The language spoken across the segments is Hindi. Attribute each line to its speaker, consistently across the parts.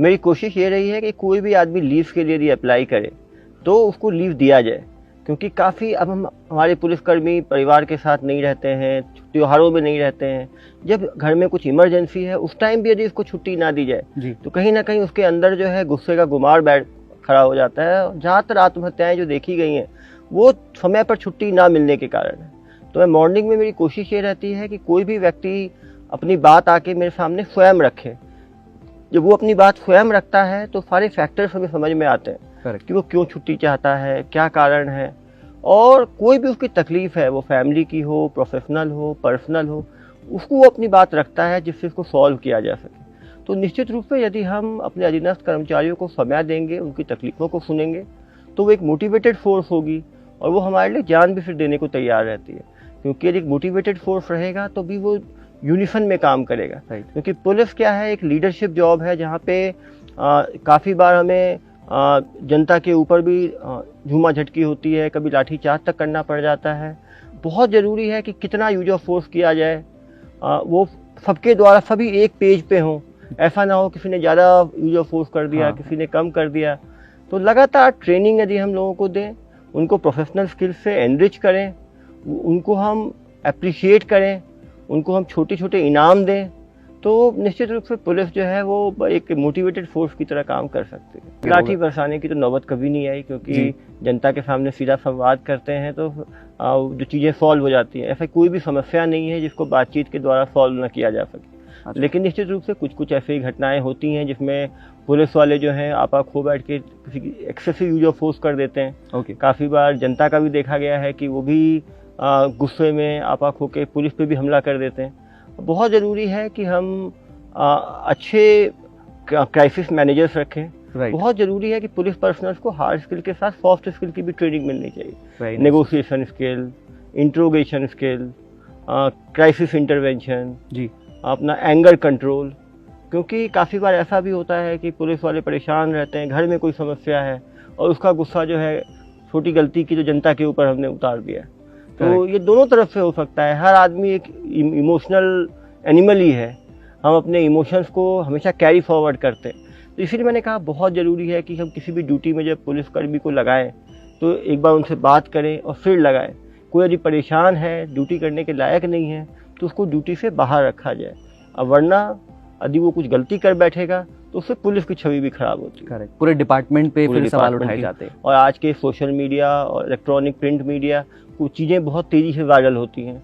Speaker 1: मेरी कोशिश ये रही है कि कोई भी आदमी लीव के लिए यदि अप्लाई करे तो उसको लीव दिया जाए, क्योंकि काफ़ी अब हमारे पुलिसकर्मी परिवार के साथ नहीं रहते हैं, त्योहारों में नहीं रहते हैं। जब घर में कुछ इमरजेंसी है उस टाइम भी यदि उसको छुट्टी ना दी जाए तो कहीं ना कहीं उसके अंदर जो है गुस्से का गुमार बैठ खड़ा हो जाता है। ज़्यादातर आत्महत्याएं जो देखी गई हैं वो समय पर छुट्टी ना मिलने के कारण है। तो मैं मॉर्निंग में मेरी कोशिश ये रहती है कि कोई भी व्यक्ति अपनी बात आके मेरे सामने स्वयं रखे। जब वो अपनी बात स्वयं रखता है तो सारे फैक्टर्स हमें समझ में आते हैं कि वो क्यों छुट्टी चाहता है, क्या कारण है, और कोई भी उसकी तकलीफ है, वो फैमिली की हो, प्रोफेशनल हो, पर्सनल हो, उसको वो अपनी बात रखता है जिससे उसको सॉल्व किया जा सके। तो निश्चित रूप से यदि हम अपने अधीनस्थ कर्मचारियों को समय देंगे, उनकी तकलीफ़ों को सुनेंगे, तो वो एक मोटिवेटेड फोर्स होगी और वो हमारे लिए जान भी फिर देने को तैयार रहती है। क्योंकि यदि एक मोटिवेटेड फोर्स रहेगा तो भी वो यूनिफन में काम करेगा। क्योंकि पुलिस क्या है, एक लीडरशिप जॉब है जहाँ पे काफ़ी बार हमें जनता के ऊपर भी झूमा झटकी होती है, कभी लाठीचार्ज तक करना पड़ जाता है। बहुत ज़रूरी है कि कितना यूज ऑफ फोर्स किया जाए, वो सबके द्वारा सभी एक पेज पे हों। ऐसा ना हो किसी ने ज़्यादा यूज ऑफ फोर्स कर दिया, किसी ने कम कर दिया। तो लगातार ट्रेनिंग यदि हम लोगों को दें, उनको प्रोफेशनल स्किल्स से एनरिच करें, उनको हम अप्रिशिएट करें, उनको हम छोटे छोटे इनाम दें, तो निश्चित रूप से पुलिस जो है वो एक मोटिवेटेड फोर्स की तरह काम कर सकती है। लाठी बरसाने की तो नौबत कभी नहीं आई, क्योंकि जनता के सामने सीधा संवाद करते हैं तो जो चीज़ें सॉल्व हो जाती हैं। ऐसा कोई भी समस्या नहीं है जिसको बातचीत के द्वारा सॉल्व न किया जा सके। लेकिन निश्चित रूप से कुछ कुछ ऐसी घटनाएं होती हैं जिसमें पुलिस वाले जो हैं आपा खो बैठ के किसी एक्सेसिव यूज ऑफ फोर्स कर देते हैं। काफ़ी बार जनता का भी देखा गया है कि वो भी गुस्से में आपा खो के पुलिस पे भी हमला कर देते हैं। बहुत ज़रूरी है कि हम अच्छे क्राइसिस मैनेजर्स रखें। बहुत ज़रूरी है कि पुलिस पर्सनल्स को हार्ड स्किल के साथ सॉफ्ट स्किल की भी ट्रेनिंग मिलनी चाहिए। Negotiation skill, interrogation skill, crisis intervention, अपना एंगर कंट्रोल। क्योंकि काफ़ी बार ऐसा भी होता है कि पुलिस वाले परेशान रहते हैं, घर में कोई समस्या है और उसका गुस्सा जो है छोटी गलती की जो जनता के ऊपर हमने उतार दिया। तो ये दोनों तरफ से हो सकता है। हर आदमी एक इमोशनल एनिमल ही है, हम अपने इमोशंस को हमेशा कैरी फॉरवर्ड करते हैं। तो इसीलिए मैंने कहा बहुत ज़रूरी है कि हम किसी भी ड्यूटी में जब पुलिसकर्मी को लगाएं तो एक बार उनसे बात करें और फिर लगाएं। कोई यदि परेशान है, ड्यूटी करने के लायक नहीं है, तो उसको ड्यूटी से बाहर रखा जाए। अब वरना यदि वो कुछ गलती कर बैठेगा तो उससे पुलिस की छवि भी खराब होती है।
Speaker 2: पूरे डिपार्टमेंट पे फिर सवाल उठाए जाते हैं।
Speaker 1: और आज के सोशल मीडिया और इलेक्ट्रॉनिक प्रिंट मीडिया कुछ चीज़ें बहुत तेज़ी से वायरल होती हैं।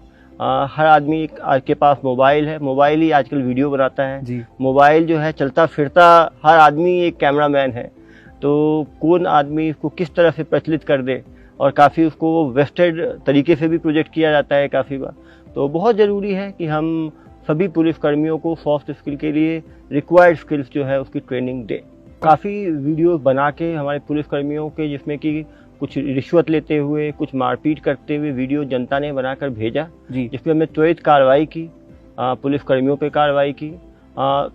Speaker 1: हर आदमी आज के पास मोबाइल है, मोबाइल ही आजकल वीडियो बनाता है। मोबाइल जो है चलता फिरता हर आदमी एक कैमरामैन है। तो कौन आदमी इसको किस तरह से प्रचलित कर दे, और काफ़ी उसको वेस्टेड तरीके से भी प्रोजेक्ट किया जाता है काफ़ी बार। तो बहुत ज़रूरी है कि हम सभी पुलिसकर्मियों को सॉफ्ट स्किल के लिए रिक्वायर्ड स्किल्स जो है उसकी ट्रेनिंग दें। काफ़ी वीडियो बना के हमारे पुलिसकर्मियों के जिसमें कि कुछ रिश्वत लेते हुए, कुछ मारपीट करते हुए वीडियो जनता ने बनाकर भेजा, जिसमें हमने त्वरित कार्रवाई की, पुलिसकर्मियों पे कार्रवाई की।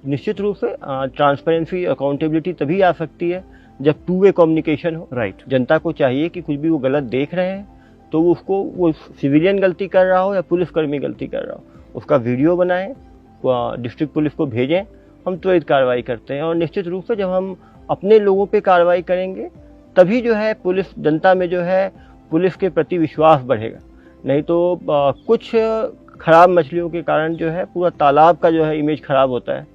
Speaker 1: निश्चित रूप से ट्रांसपेरेंसी, अकाउंटेबिलिटी तभी आ सकती है जब टू वे कम्युनिकेशन हो। जनता को चाहिए कि कुछ भी वो गलत देख रहे हैं तो उसको, वो सिविलियन गलती कर रहा हो या पुलिसकर्मी गलती कर रहा हो, उसका वीडियो बनाएं, डिस्ट्रिक्ट पुलिस को भेजें, हम त्वरित कार्रवाई करते हैं। और निश्चित रूप से जब हम अपने लोगों पे कार्रवाई करेंगे तभी जो है पुलिस जनता में जो है पुलिस के प्रति विश्वास बढ़ेगा। नहीं तो कुछ खराब मछलियों के कारण जो है पूरा तालाब का जो है इमेज खराब होता है।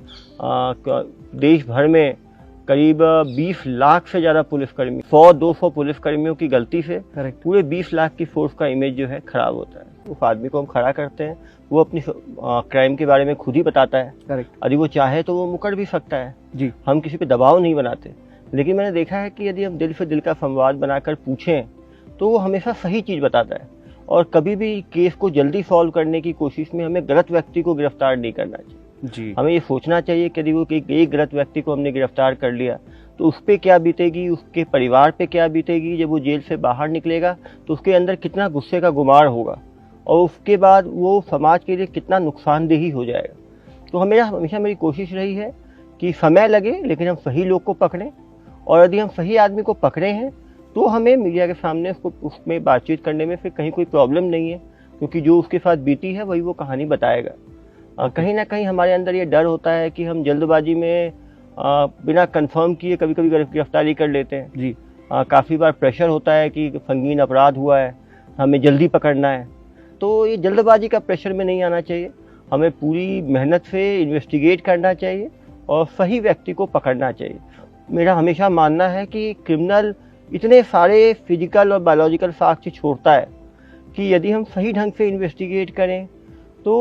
Speaker 1: देश भर में करीब 20 लाख से ज़्यादा पुलिसकर्मी, 100-200 पुलिसकर्मियों की गलती से पूरे 20 लाख की फोर्स का इमेज जो है खराब होता है। उस आदमी को हम खड़ा करते हैं, वो अपनी क्राइम के बारे में खुद ही बताता है। यदि वो चाहे तो वो मुकर भी सकता है। हम किसी पे दबाव नहीं बनाते। लेकिन मैंने देखा है कि यदि हम दिल से दिल का संवाद बनाकर पूछें तो वो हमेशा सही चीज़ बताता है। और कभी भी केस को जल्दी सॉल्व करने की कोशिश में हमें गलत व्यक्ति को गिरफ्तार नहीं करना चाहिए। हमें ये सोचना चाहिए कि यदि वो एक गलत व्यक्ति को हमने गिरफ्तार कर लिया तो उस पर क्या बीतेगी, उसके परिवार पे क्या बीतेगी। जब वो जेल से बाहर निकलेगा तो उसके अंदर कितना गुस्से का गुमार होगा और उसके बाद वो समाज के लिए कितना नुकसानदेही हो जाएगा। तो हमेशा मेरी कोशिश रही है कि समय लगे लेकिन हम सही लोग को पकड़ें, और यदि हम सही आदमी को पकड़े हैं तो हमें मीडिया के सामने उसमें बातचीत करने में फिर कहीं कोई प्रॉब्लम नहीं है, क्योंकि जो उसके साथ बीती है वही वो कहानी बताएगा। कहीं ना कहीं हमारे अंदर ये डर होता है कि हम जल्दबाजी में बिना कंफर्म किए कभी कभी गिरफ्तारी कर लेते हैं
Speaker 2: जी।
Speaker 1: काफ़ी बार प्रेशर होता है कि संगीन अपराध हुआ है, हमें जल्दी पकड़ना है, तो ये जल्दबाजी का प्रेशर में नहीं आना चाहिए। हमें पूरी मेहनत से इन्वेस्टिगेट करना चाहिए और सही व्यक्ति को पकड़ना चाहिए। मेरा हमेशा मानना है कि क्रिमिनल इतने सारे फिजिकल और बायोलॉजिकल साक्ष्य छोड़ता है कि यदि हम सही ढंग से इन्वेस्टिगेट करें तो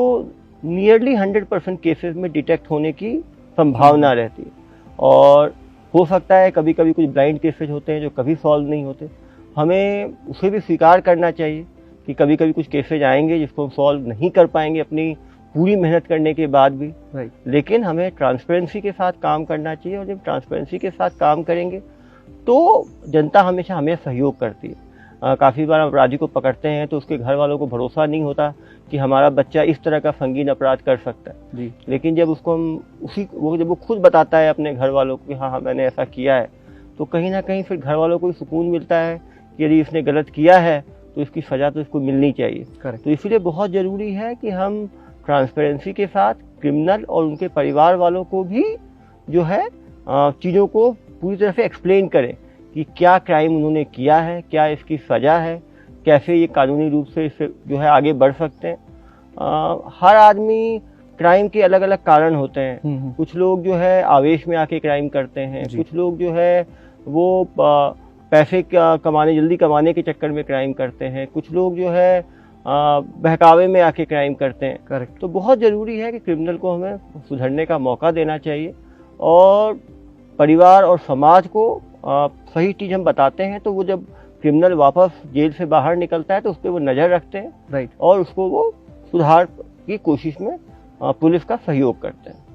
Speaker 1: नियरली 100% केसेस में डिटेक्ट होने की संभावना रहती है। और हो सकता है कभी कभी कुछ ब्लाइंड केसेज होते हैं जो कभी सॉल्व नहीं होते, हमें उसे भी स्वीकार करना चाहिए कि कभी कभी कुछ केसेज आएंगे जिसको हम सॉल्व नहीं कर पाएंगे अपनी पूरी मेहनत करने के बाद भी। लेकिन हमें ट्रांसपेरेंसी के साथ काम करना चाहिए, और जब ट्रांसपेरेंसी के साथ काम करेंगे तो जनता हमेशा हमें सहयोग करती है। काफ़ी बार अपराधी को पकड़ते हैं तो उसके घर वालों को भरोसा नहीं होता कि हमारा बच्चा इस तरह का संगीन अपराध कर सकता है
Speaker 2: जी।
Speaker 1: लेकिन जब उसको हम जब वो खुद बताता है अपने घर वालों को कि हाँ मैंने ऐसा किया है, तो कहीं ना कहीं फिर घर वालों को सुकून मिलता है कि यदि इसने गलत किया है तो इसकी सज़ा तो इसको मिलनी चाहिए। तो इसीलिए बहुत ज़रूरी है कि हम ट्रांसपेरेंसी के साथ क्रिमिनल और उनके परिवार वालों को भी जो है चीज़ों को पूरी तरह से एक्सप्लेन करें कि क्या क्राइम उन्होंने किया है, क्या इसकी सज़ा है, कैसे ये कानूनी रूप से इससे जो है आगे बढ़ सकते हैं। हर आदमी क्राइम के अलग अलग कारण होते हैं। कुछ लोग जो है आवेश में आके क्राइम करते हैं, कुछ लोग जो है वो पैसे जल्दी कमाने के चक्कर में क्राइम करते हैं, कुछ लोग जो है बहकावे में आके क्राइम करते हैं। तो बहुत ज़रूरी है कि क्रिमिनल को हमें सुधरने का मौका देना चाहिए, और परिवार और समाज को सही चीज़ हम बताते हैं तो वो जब क्रिमिनल वापस जेल से बाहर निकलता है तो उस पर वो नज़र रखते हैं और उसको वो सुधार की कोशिश में पुलिस का सहयोग करते हैं।